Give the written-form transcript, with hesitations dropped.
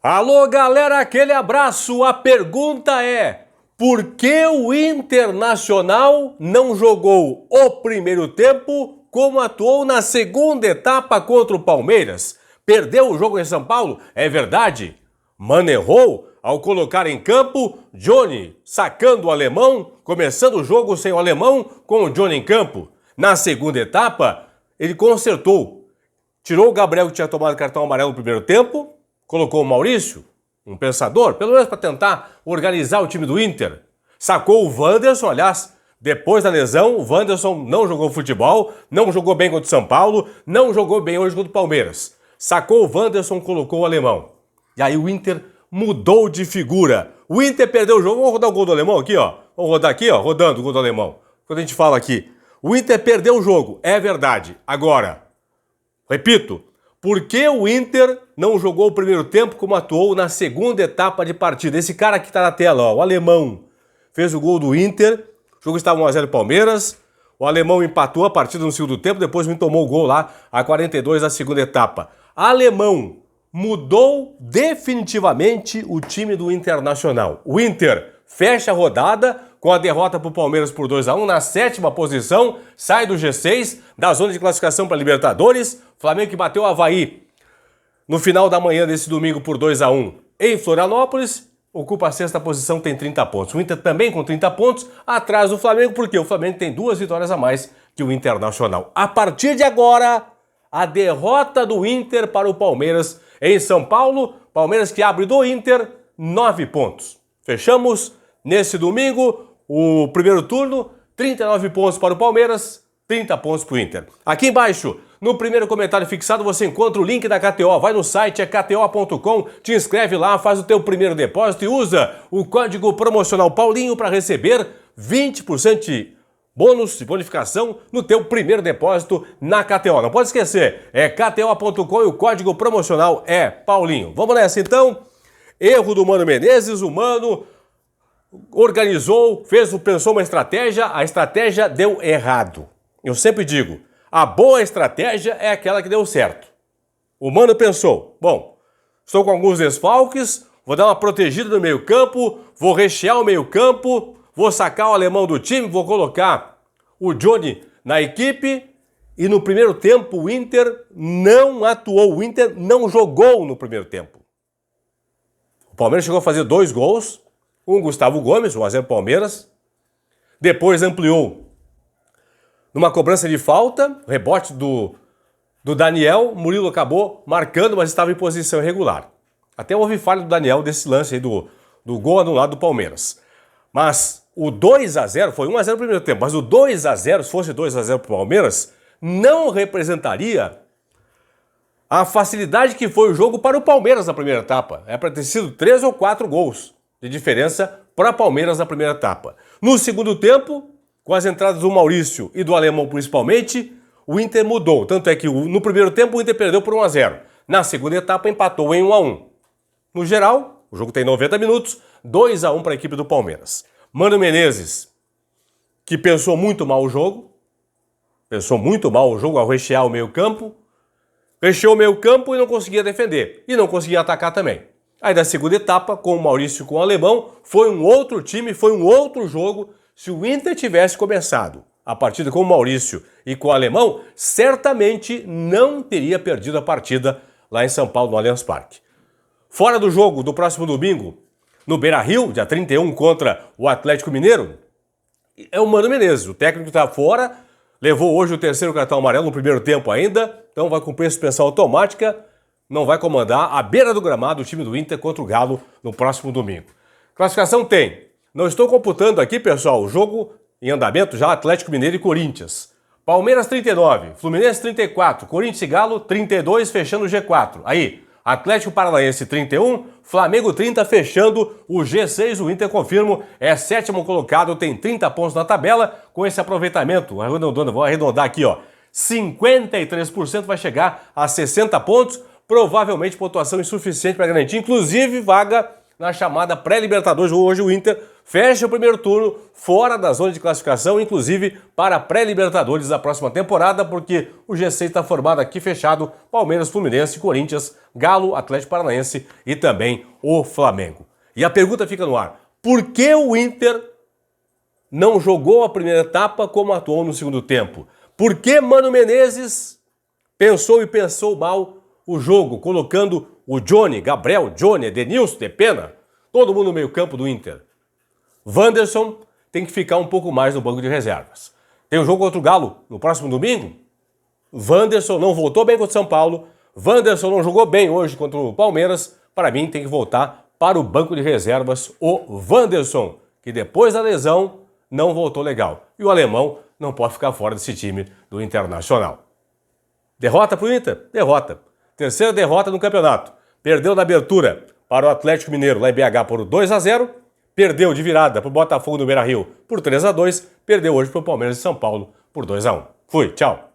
Alô, galera, aquele abraço. A pergunta é: por que o Internacional não jogou o primeiro tempo como atuou na segunda etapa contra o Palmeiras? Perdeu o jogo em São Paulo? É verdade. Mano errou ao colocar em campo Johnny, sacando o alemão, começando o jogo sem o alemão com o Johnny em campo. Na segunda etapa, ele consertou. Tirou o Gabriel, que tinha tomado cartão amarelo no primeiro tempo, colocou o Maurício, um pensador, pelo menos para tentar organizar o time do Inter. Sacou o Wanderson, aliás, depois da lesão, o Wanderson não jogou futebol, não jogou bem contra o São Paulo, não jogou bem hoje contra o Palmeiras. Sacou o Wanderson, colocou o alemão. E aí o Inter mudou de figura. O Inter perdeu o jogo. Vamos rodar o gol do alemão aqui, ó. Vamos rodar aqui, ó, rodando o gol do alemão. Quando a gente fala aqui, o Inter perdeu o jogo, é verdade. Agora, repito, por que o Inter não jogou o primeiro tempo como atuou na segunda etapa de partida? Esse cara que está na tela, ó, o alemão, fez o gol do Inter. O jogo estava 1-0 Palmeiras. O alemão empatou a partida no segundo tempo. Depois o Inter tomou o gol lá a 42 da segunda etapa. Alemão mudou definitivamente o time do Internacional. O Inter fecha a rodada com a derrota para o Palmeiras por 2-1 na 7ª posição, sai do G6, da zona de classificação para Libertadores. Flamengo que bateu o Avaí no final da manhã desse domingo por 2-1 em Florianópolis, ocupa a 6ª posição, tem 30 pontos. O Inter também com 30 pontos, atrás do Flamengo, porque o Flamengo tem 2 vitórias a mais que o Internacional. A partir de agora, a derrota do Inter para o Palmeiras em São Paulo. Palmeiras que abre do Inter 9 pontos. Fechamos nesse domingo o primeiro turno, 39 pontos para o Palmeiras, 30 pontos para o Inter. Aqui embaixo, no primeiro comentário fixado, você encontra o link da KTO. Vai no site, é kto.com, te inscreve lá, faz o teu primeiro depósito e usa o código promocional Paulinho para receber 20% de bônus de bonificação no teu primeiro depósito na KTO. Não pode esquecer, é kto.com e o código promocional é Paulinho. Vamos nessa então. Erro do Mano Menezes, o Mano organizou, pensou uma estratégia, a estratégia deu errado. Eu sempre digo, a boa estratégia é aquela que deu certo. O Mano pensou, bom, estou com alguns desfalques, vou dar uma protegida no meio campo, vou rechear o meio campo, vou sacar o alemão do time, vou colocar o Johnny na equipe. E no primeiro tempo o Inter não atuou, o Inter não jogou no primeiro tempo. O Palmeiras chegou a fazer 2 gols, um Gustavo Gomes, 1-0 Palmeiras. Depois ampliou numa cobrança de falta, rebote do Daniel. Murilo acabou marcando, mas estava em posição irregular. Até houve falha do Daniel desse lance aí do gol anulado do Palmeiras. Mas o 2-0, foi 1-0 no primeiro tempo, mas o 2-0, se fosse 2-0 para o Palmeiras, não representaria a facilidade que foi o jogo para o Palmeiras na primeira etapa. É para ter sido 3 ou 4 gols de diferença para o Palmeiras na primeira etapa. No segundo tempo, com as entradas do Maurício e do alemão principalmente, o Inter mudou. Tanto é que no primeiro tempo o Inter perdeu por 1-0. Na segunda etapa empatou em 1-1. No geral, o jogo tem 90 minutos, 2-1 para a equipe do Palmeiras. Mano Menezes, que pensou muito mal o jogo ao rechear o meio campo, recheou o meio campo e não conseguia defender, e não conseguia atacar também. Aí da segunda etapa, com o Maurício e com o alemão, foi um outro time, foi um outro jogo. Se o Inter tivesse começado a partida com o Maurício e com o alemão, certamente não teria perdido a partida lá em São Paulo, no Allianz Parque. Fora do jogo do próximo domingo, no Beira-Rio, dia 31, contra o Atlético Mineiro, é o Mano Menezes. O técnico está fora, levou hoje o 3º cartão amarelo no primeiro tempo ainda, então vai cumprir a suspensão automática, não vai comandar à beira do gramado o time do Inter contra o Galo no próximo domingo. Classificação tem. Não estou computando aqui, pessoal, o jogo em andamento já, Atlético Mineiro e Corinthians. Palmeiras 39, Fluminense 34, Corinthians e Galo 32, fechando o G4. Aí, Atlético Paranaense 31, Flamengo 30, fechando o G6. O Inter, confirmo, é 7º colocado, tem 30 pontos na tabela. Com esse aproveitamento, vou arredondar aqui, ó, 53% vai chegar a 60 pontos. Provavelmente pontuação insuficiente para garantir, inclusive, vaga na chamada pré-Libertadores. Hoje o Inter fecha o primeiro turno fora da zona de classificação, inclusive para a pré-Libertadores da próxima temporada, porque o G6 está formado aqui fechado: Palmeiras, Fluminense, Corinthians, Galo, Atlético Paranaense e também o Flamengo. E a pergunta fica no ar: por que o Inter não jogou a primeira etapa como atuou no segundo tempo? Por que Mano Menezes pensou mal o jogo, colocando o Johnny, Gabriel, Johnny, Edenilson, Depena, todo mundo no meio campo do Inter? Wanderson tem que ficar um pouco mais no banco de reservas. Tem um jogo contra o Galo no próximo domingo. Wanderson não voltou bem contra o São Paulo. Wanderson não jogou bem hoje contra o Palmeiras. Para mim tem que voltar para o banco de reservas o Wanderson, que depois da lesão não voltou legal. E o alemão não pode ficar fora desse time do Internacional. Derrota para o Inter? Derrota. Terceira derrota no campeonato. Perdeu na abertura para o Atlético Mineiro, lá em BH, por 2-0. Perdeu de virada para o Botafogo do Beira-Rio por 3-2. Perdeu hoje para o Palmeiras de São Paulo por 2-1. Fui, tchau.